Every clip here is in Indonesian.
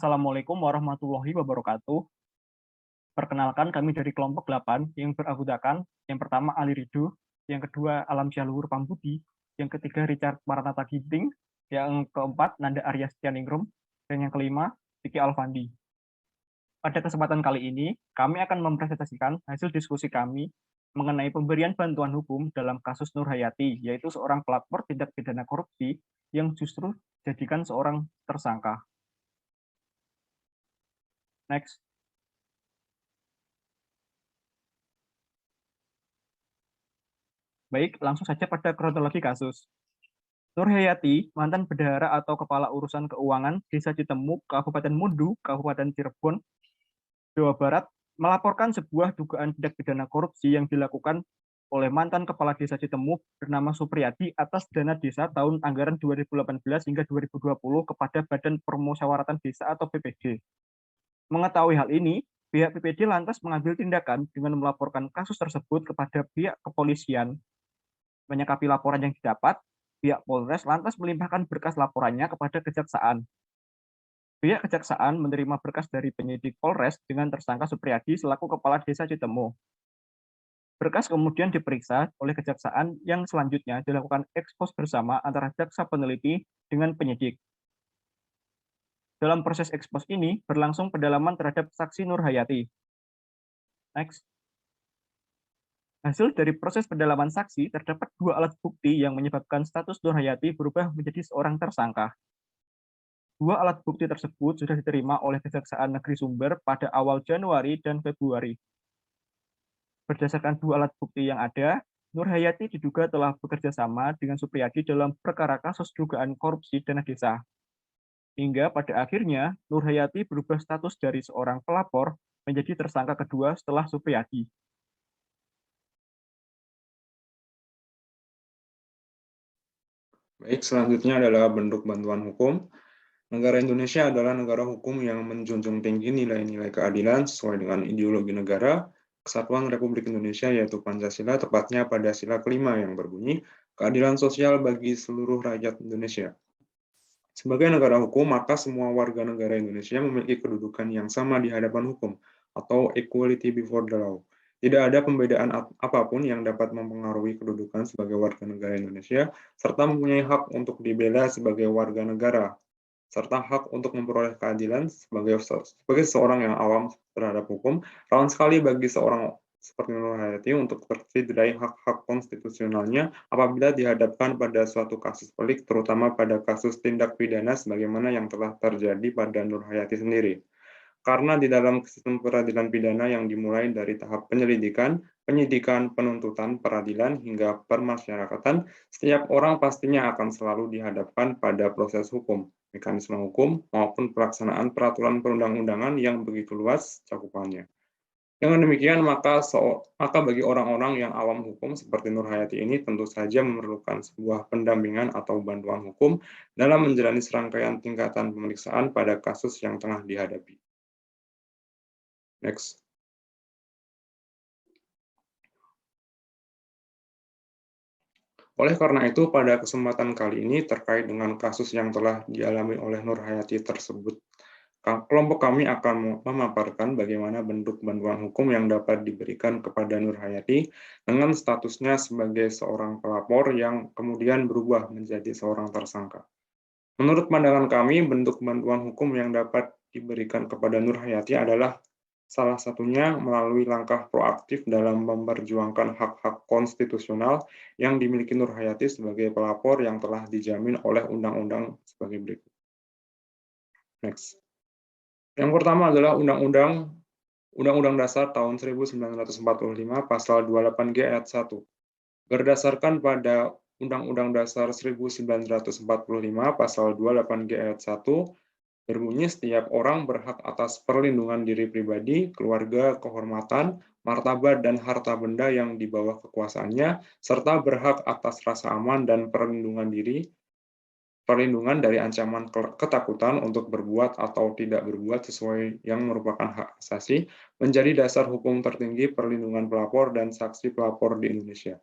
Assalamualaikum warahmatullahi wabarakatuh. Perkenalkan kami dari kelompok 8 yang beranggotakan yang pertama Ali Ridho, yang kedua Alam Syahluhur Pambudi, yang ketiga Richard Maranatha Ginting, yang keempat Nanda Arya Setianingrum, dan yang kelima Vicky Alfandi. Pada kesempatan kali ini, kami akan mempresentasikan hasil diskusi kami mengenai pemberian bantuan hukum dalam kasus Nur Hayati, yaitu seorang pelapor tindak pidana korupsi yang justru jadikan seorang tersangka. Next. Baik, langsung saja pada kronologi kasus. Nur Hayati, mantan bendahara atau kepala urusan keuangan Desa Citemuk, Kabupaten Mundu, Kabupaten Cirebon, Jawa Barat, melaporkan sebuah dugaan tindak pidana korupsi yang dilakukan oleh mantan kepala Desa Citemuk bernama Supriyadi atas dana desa tahun anggaran 2018 hingga 2020 kepada Badan Permusyawaratan Desa atau BPD. Mengetahui hal ini, pihak BPD lantas mengambil tindakan dengan melaporkan kasus tersebut kepada pihak kepolisian. Menyikapi laporan yang didapat, pihak Polres lantas melimpahkan berkas laporannya kepada Kejaksaan. Pihak Kejaksaan menerima berkas dari penyidik Polres dengan tersangka Supriyadi selaku Kepala Desa Citemu. Berkas kemudian diperiksa oleh Kejaksaan yang selanjutnya dilakukan ekspos bersama antara jaksa peneliti dengan penyidik. Dalam proses ekspos ini berlangsung pendalaman terhadap saksi Nur Hayati. Next. Hasil dari proses pendalaman saksi, terdapat 2 alat bukti yang menyebabkan status Nur Hayati berubah menjadi seorang tersangka. 2 alat bukti tersebut sudah diterima oleh Kejaksaan Negeri Sumber pada awal Januari dan Februari. Berdasarkan 2 alat bukti yang ada, Nur Hayati diduga telah bekerja sama dengan Supriyadi dalam perkara kasus dugaan korupsi dana desa. Hingga pada akhirnya, Nur Hayati berubah status dari seorang pelapor menjadi tersangka kedua setelah Supriyadi. Baik, selanjutnya adalah bentuk bantuan hukum. Negara Indonesia adalah negara hukum yang menjunjung tinggi nilai-nilai keadilan sesuai dengan ideologi negara Kesatuan Republik Indonesia, yaitu Pancasila, tepatnya pada sila kelima yang berbunyi, keadilan sosial bagi seluruh rakyat Indonesia. Sebagai negara hukum, maka semua warga negara Indonesia memiliki kedudukan yang sama di hadapan hukum, atau equality before the law. Tidak ada pembedaan apapun yang dapat mempengaruhi kedudukan sebagai warga negara Indonesia, serta mempunyai hak untuk dibela sebagai warga negara, serta hak untuk memperoleh keadilan sebagai seorang yang awam terhadap hukum. Rawan sekali bagi seorang seperti Nur Hayati untuk tercederai hak-hak konstitusionalnya apabila dihadapkan pada suatu kasus pelik, terutama pada kasus tindak pidana sebagaimana yang telah terjadi pada Nur Hayati sendiri. Karena di dalam sistem peradilan pidana yang dimulai dari tahap penyelidikan, penyidikan, penuntutan, peradilan, hingga permasyarakatan, setiap orang pastinya akan selalu dihadapkan pada proses hukum, mekanisme hukum, maupun pelaksanaan peraturan perundang-undangan yang begitu luas cakupannya. Dengan demikian, maka bagi orang-orang yang awam hukum seperti Nur Hayati ini tentu saja memerlukan sebuah pendampingan atau bantuan hukum dalam menjalani serangkaian tingkatan pemeriksaan pada kasus yang tengah dihadapi. Next. Oleh karena itu, pada kesempatan kali ini terkait dengan kasus yang telah dialami oleh Nur Hayati tersebut, kelompok kami akan memaparkan bagaimana bentuk bantuan hukum yang dapat diberikan kepada Nur Hayati dengan statusnya sebagai seorang pelapor yang kemudian berubah menjadi seorang tersangka. Menurut pandangan kami, bentuk bantuan hukum yang dapat diberikan kepada Nur Hayati adalah salah satunya melalui langkah proaktif dalam memperjuangkan hak-hak konstitusional yang dimiliki Nur Hayati sebagai pelapor yang telah dijamin oleh undang-undang sebagai berikut. Next. Yang pertama adalah Undang-Undang Dasar tahun 1945 Pasal 28G ayat 1. Berdasarkan pada Undang-Undang Dasar 1945 Pasal 28G ayat 1, berbunyi setiap orang berhak atas perlindungan diri pribadi, keluarga, kehormatan, martabat, dan harta benda yang di bawah kekuasaannya, serta berhak atas rasa aman dan perlindungan dari ancaman ketakutan untuk berbuat atau tidak berbuat sesuai yang merupakan hak asasi, menjadi dasar hukum tertinggi perlindungan pelapor dan saksi pelapor di Indonesia.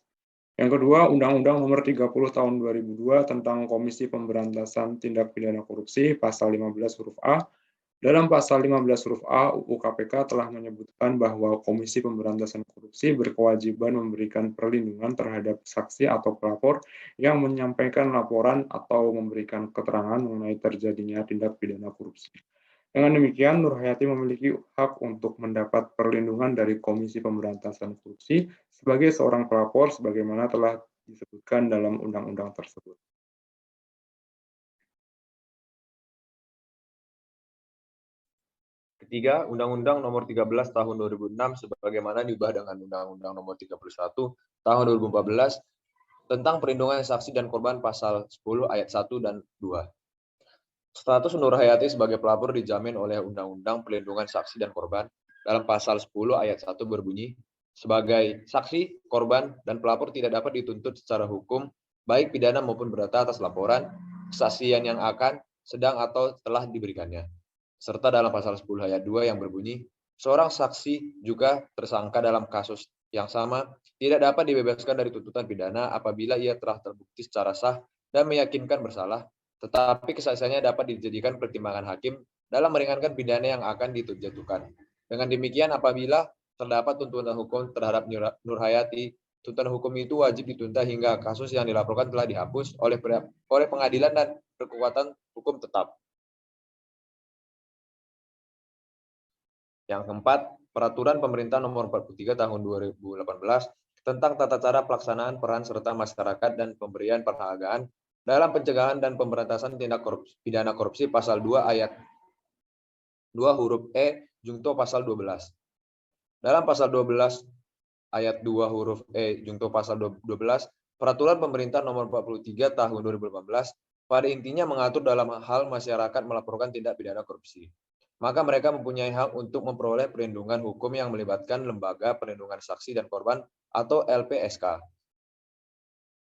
Yang kedua, Undang-Undang Nomor 30 Tahun 2002 tentang Komisi Pemberantasan Tindak Pidana Korupsi, Pasal 15 huruf A, Dalam pasal 15 huruf A UU KPK telah menyebutkan bahwa Komisi Pemberantasan Korupsi berkewajiban memberikan perlindungan terhadap saksi atau pelapor yang menyampaikan laporan atau memberikan keterangan mengenai terjadinya tindak pidana korupsi. Dengan demikian, Nur Hayati memiliki hak untuk mendapat perlindungan dari Komisi Pemberantasan Korupsi sebagai seorang pelapor sebagaimana telah disebutkan dalam undang-undang tersebut. Ketiga, Undang-Undang Nomor 13 Tahun 2006 sebagaimana diubah dengan Undang-Undang Nomor 31 Tahun 2014 tentang perlindungan saksi dan korban pasal 10 ayat 1 dan 2. Status Nur Hayati sebagai pelapor dijamin oleh Undang-Undang Perlindungan Saksi dan Korban dalam pasal 10 ayat 1 berbunyi, sebagai saksi, korban, dan pelapor tidak dapat dituntut secara hukum, baik pidana maupun perdata atas laporan, kesaksian yang akan, sedang atau telah diberikannya. Serta dalam pasal 10 ayat 2 yang berbunyi, seorang saksi juga tersangka dalam kasus yang sama tidak dapat dibebaskan dari tuntutan pidana apabila ia telah terbukti secara sah dan meyakinkan bersalah, tetapi kesaksiannya dapat dijadikan pertimbangan hakim dalam meringankan pidana yang akan dijatuhkan. Dengan demikian, apabila terdapat tuntutan hukum terhadap Nur Hayati, tuntutan hukum itu wajib ditunda hingga kasus yang dilaporkan telah dihapus oleh pengadilan dan berkekuatan hukum tetap. Yang keempat, Peraturan Pemerintah Nomor 43 Tahun 2018 tentang tata cara pelaksanaan peran serta masyarakat dan pemberian penghargaan dalam pencegahan dan pemberantasan tindak pidana korupsi pasal 2 ayat 2 huruf E jungto pasal 12. Dalam pasal 12 ayat 2 huruf E jungto pasal 12, Peraturan Pemerintah Nomor 43 Tahun 2018 pada intinya mengatur dalam hal masyarakat melaporkan tindak pidana korupsi. Maka mereka mempunyai hak untuk memperoleh perlindungan hukum yang melibatkan Lembaga Perlindungan Saksi dan Korban atau LPSK.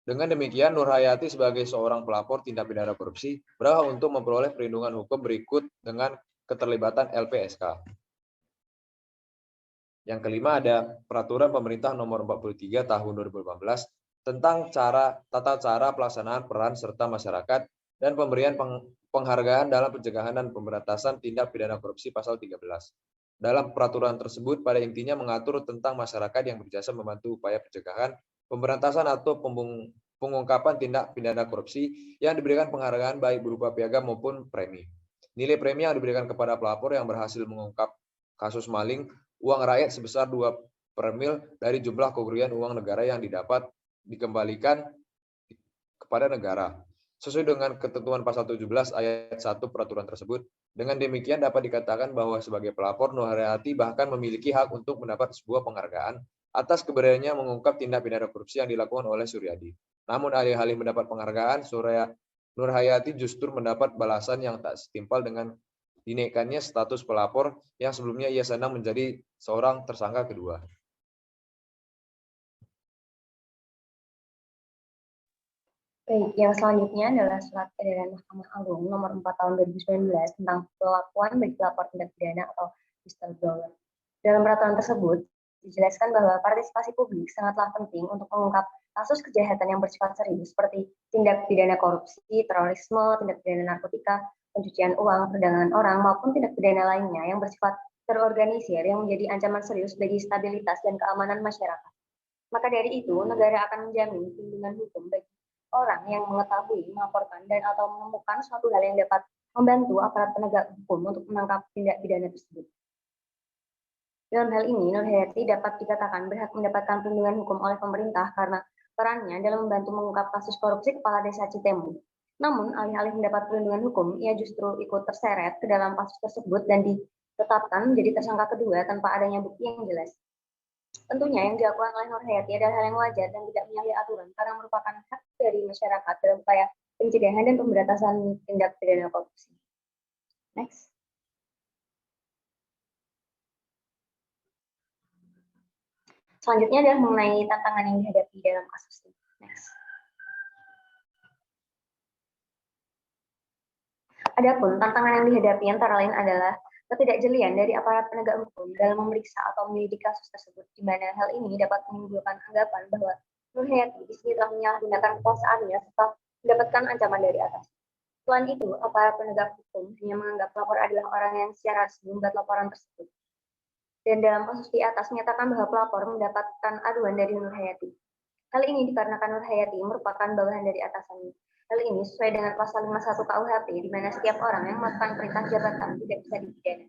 Dengan demikian, Nur Hayati sebagai seorang pelapor tindak pidana korupsi berhak untuk memperoleh perlindungan hukum berikut dengan keterlibatan LPSK. Yang kelima ada Peraturan Pemerintah Nomor 43 Tahun 2018 tentang tata cara pelaksanaan peran serta masyarakat dan pemberian penghargaan dalam pencegahan dan pemberantasan tindak pidana korupsi pasal 13. Dalam peraturan tersebut pada intinya mengatur tentang masyarakat yang berjasa membantu upaya pencegahan, pemberantasan atau pengungkapan tindak pidana korupsi yang diberikan penghargaan baik berupa piagam maupun premi. Nilai premi yang diberikan kepada pelapor yang berhasil mengungkap kasus maling uang rakyat sebesar 2/mil dari jumlah kerugian uang negara yang didapat dikembalikan kepada negara. Sesuai dengan ketentuan pasal 17 ayat 1 peraturan tersebut, dengan demikian dapat dikatakan bahwa sebagai pelapor, Nur Hayati bahkan memiliki hak untuk mendapat sebuah penghargaan atas keberaniannya mengungkap tindak pidana korupsi yang dilakukan oleh Suryadi. Namun alih-alih mendapat penghargaan, Nur Hayati justru mendapat balasan yang tak setimpal dengan dinaikkannya status pelapor yang sebelumnya ia senang menjadi seorang tersangka kedua. Baik, yang selanjutnya adalah Surat Edaran Mahkamah Agung Nomor 4 Tahun 2019 tentang perlakuan bagi pelapor tindak pidana atau whistleblower. Dalam peraturan tersebut, dijelaskan bahwa partisipasi publik sangatlah penting untuk mengungkap kasus kejahatan yang bersifat serius seperti tindak pidana korupsi, terorisme, tindak pidana narkotika, pencucian uang, perdagangan orang, maupun tindak pidana lainnya yang bersifat terorganisir yang menjadi ancaman serius bagi stabilitas dan keamanan masyarakat. Maka dari itu, negara akan menjamin perlindungan hukum bagi orang yang mengetahui, melaporkan, dan atau menemukan suatu hal yang dapat membantu aparat penegak hukum untuk menangkap tindak pidana tersebut. Dalam hal ini, Nur Hayati dapat dikatakan berhak mendapatkan perlindungan hukum oleh pemerintah karena perannya dalam membantu mengungkap kasus korupsi Kepala Desa Citemu. Namun, alih-alih mendapat perlindungan hukum, ia justru ikut terseret ke dalam kasus tersebut dan ditetapkan menjadi tersangka kedua tanpa adanya bukti yang jelas. Tentunya yang dilakukan oleh Nur Hayati adalah hal yang wajar dan tidak menyalahi aturan karena merupakan hak dari masyarakat dalam upaya pencegahan dan pemberantasan tindak pidana korupsi. Next. Selanjutnya adalah mengenai tantangan yang dihadapi dalam kasus ini. Next. Adapun tantangan yang dihadapi antara lain adalah ketidakjelian dari aparat penegak hukum dalam memeriksa atau menyelidiki kasus tersebut, di mana hal ini dapat menimbulkan anggapan bahwa Nur Hayati di sini telah menyalahgunakan kekuasaannya serta mendapatkan ancaman dari atas. Selain itu, aparat penegak hukum hanya menganggap pelapor adalah orang yang secara resmi membuat laporan tersebut. Dan dalam kasus di atas menyatakan bahwa pelapor mendapatkan aduan dari Nur Hayati. Hal ini dikarenakan Nur Hayati merupakan bawahan dari atasannya. Hal ini sesuai dengan pasal 51 KUHP, di mana setiap orang yang melakukan perintah jabatan tidak bisa dipidana.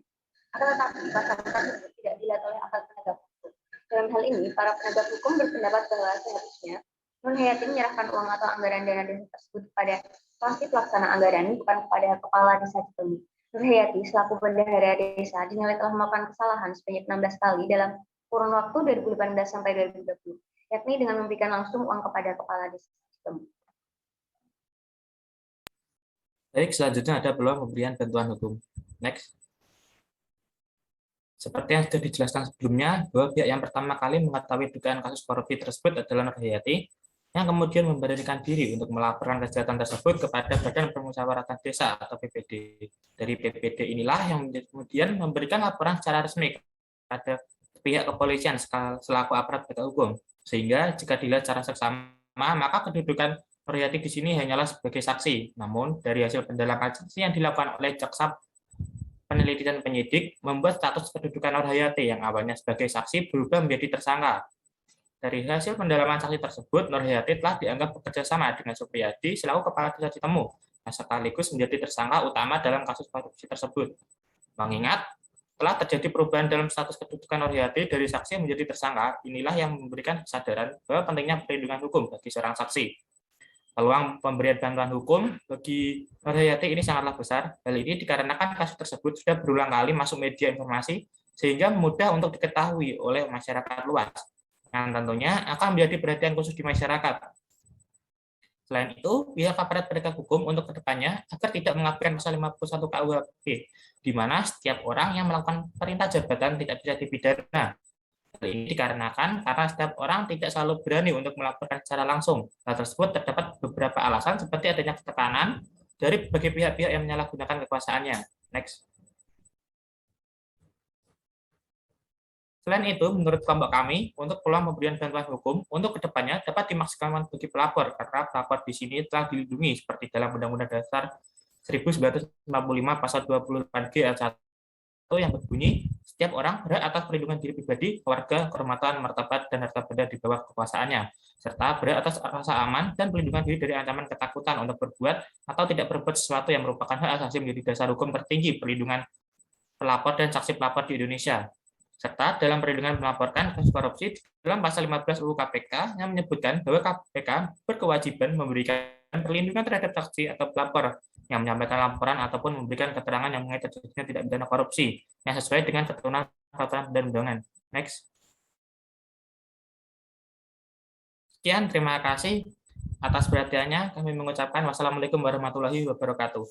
Akan tetapi pasal tersebut tidak dilihat oleh aparat penegak hukum. Dalam hal ini, para penegak hukum berpendapat bahwa seharusnya Nur Hayati menyerahkan uang atau anggaran dana desa tersebut kepada pelaksana pelaksana anggaran, bukan kepada kepala desa Citemu. Nur Hayati selaku bendahara desa dinilai telah melakukan kesalahan sebanyak 16 kali dalam kurun waktu 2018 sampai 2020, yakni dengan memberikan langsung uang kepada kepala desa Citemu. Baik, selanjutnya ada peluang pemberian bantuan hukum. Next. Seperti yang sudah dijelaskan sebelumnya, bahwa pihak yang pertama kali mengetahui dugaan kasus korupsi tersebut adalah Nur Hayati, yang kemudian memberanikan diri untuk melaporkan kejahatan tersebut kepada Badan Permusyawaratan Desa atau BPD. Dari BPD inilah yang kemudian memberikan laporan secara resmi kepada pihak kepolisian selaku aparat penegak hukum. Sehingga jika dilihat secara seksama, maka kedudukan Nur Hayati di sini hanyalah sebagai saksi. Namun dari hasil pendalaman saksi yang dilakukan oleh jaksa peneliti dan penyidik membuat status kedudukan Nur Hayati yang awalnya sebagai saksi berubah menjadi tersangka. Dari hasil pendalaman saksi tersebut, Nur Hayati telah dianggap bekerja sama dengan Supriyadi selaku kepala desa Citemu, yang sekaligus menjadi tersangka utama dalam kasus korupsi tersebut. Mengingat telah terjadi perubahan dalam status kedudukan Nur Hayati dari saksi menjadi tersangka, inilah yang memberikan kesadaran bahwa pentingnya perlindungan hukum bagi seorang saksi. Peluang pemberian bantuan hukum bagi Nur Hayati ini sangatlah besar. Hal ini dikarenakan kasus tersebut sudah berulang kali masuk media informasi sehingga mudah untuk diketahui oleh masyarakat luas, yang tentunya akan menjadi perhatian khusus di masyarakat. Selain itu, pihak aparat penegak hukum untuk kedepannya agar tidak mengabaikan pasal 51 KUHP, di mana setiap orang yang melakukan perintah jabatan tidak bisa dipidana. Hal ini dikarenakan karena setiap orang tidak selalu berani untuk melaporkan secara langsung. Hal tersebut terdapat beberapa alasan seperti adanya tekanan dari berbagai pihak-pihak yang menyalahgunakan kekuasaannya. Next. Selain itu, menurut kelompok kami, untuk peluang pemberian bantuan hukum untuk kedepannya dapat dimaksimalkan bagi pelapor, karena pelapor di sini telah dilindungi seperti dalam Undang-Undang Dasar 1945 Pasal 28G ayat 1 yang berbunyi, setiap orang berhak atas perlindungan diri pribadi, keluarga, kehormatan, martabat, dan harta benda di bawah kekuasaannya, serta berhak atas rasa aman dan perlindungan diri dari ancaman ketakutan untuk berbuat atau tidak berbuat sesuatu yang merupakan hak asasi menjadi dasar hukum tertinggi perlindungan pelapor dan saksi pelapor di Indonesia. Serta dalam perlindungan melaporkan kasus korupsi dalam pasal 15 UU KPK yang menyebutkan bahwa KPK berkewajiban memberikan perlindungan terhadap saksi atau pelapor yang menyampaikan laporan ataupun memberikan keterangan yang mengenai terjadinya tidak pidana korupsi yang sesuai dengan ketentuan peraturan dan undangan. Next. Sekian, terima kasih atas perhatiannya. Kami mengucapkan wassalamualaikum warahmatullahi wabarakatuh.